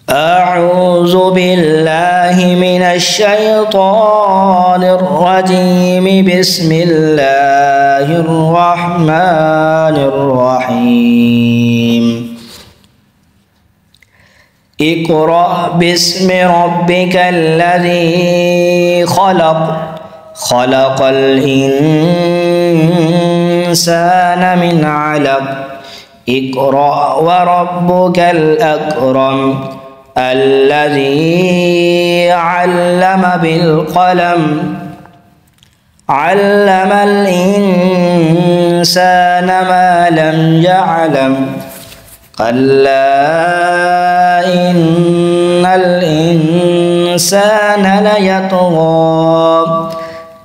أعوذ بالله من الشيطان الرجيم. بسم الله الرحمن الرحيم. اقرأ باسم ربك الذي خلق. خلق الإنسان من علق. اقرأ وربك الأكرم الذي علم بالقلم. علم الإنسان ما لم يعلم. كلا إن الإنسان ليطغى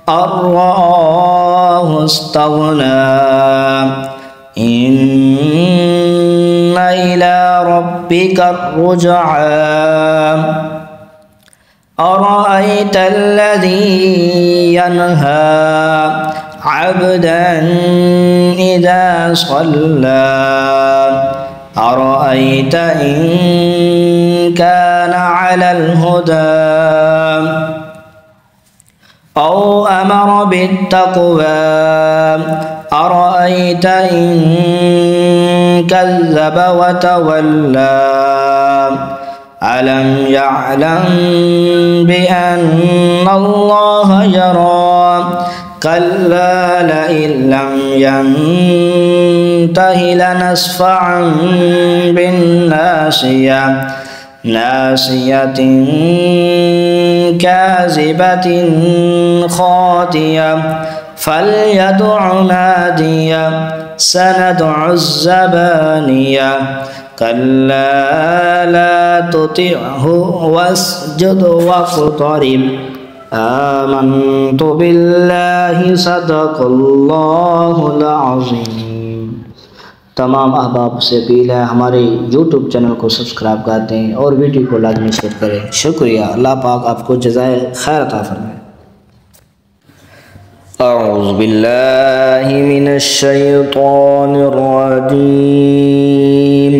أن رآه استغنى. إن إلى ربك الرجعى. أرأيت الذي ينهى عبدا إذا صلى. أرأيت إن كان على الهدى أو أمر بالتقوى. أرأيت إن كذب وتولى. ألم يعلم بأن الله يرى. كلا لئن لم ينته لنسفعا بالناصية. ناصية كاذبة خاطئة. فليدع نادية. سندع الزبانية. كلا لا تطعه واسجد واقترب. آمنت بالله صدق الله العظيम। तमाम अहबाब से अपील है हमारे YouTube चैनल को सब्सक्राइब कर दें और वीडियो को लाजमी शेयर करें। शुक्रिया। अल्लाह पाक आपको जज़ाए खैर अता फरमाए। अऊज़ु बिल्लाहि मिनश शैतानिर रजीम।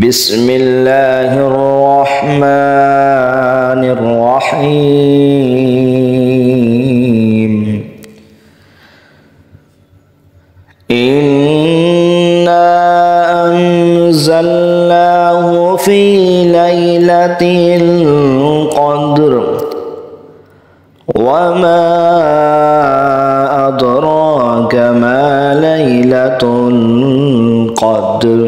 बिस्मिल्लाहिर रहमानिर रहीम। इन्ना अंज़लनाहु फ़ी लैलतिल क़द्र वमा अदराक मा लैलतुल क़द्र।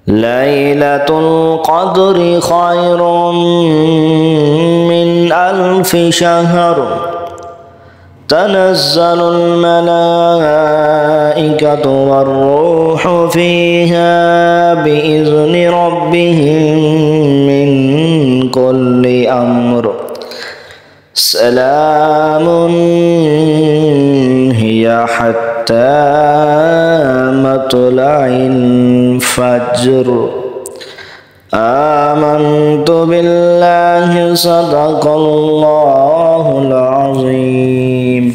लैलतुल क़द्रि ख़ैरुम मिन अल्फ़ि शहर। तनज़्ज़लुल मलाइकतु वर्रूहु फ़ीहा बिइज़्नि रब्बिहिम मिन कुल्लि अम्र। सलामुन हिया हत्ता मत्लइल फज्र। आमन्तु बिल्लाहि सदक़ल्लाहुल अज़ीम।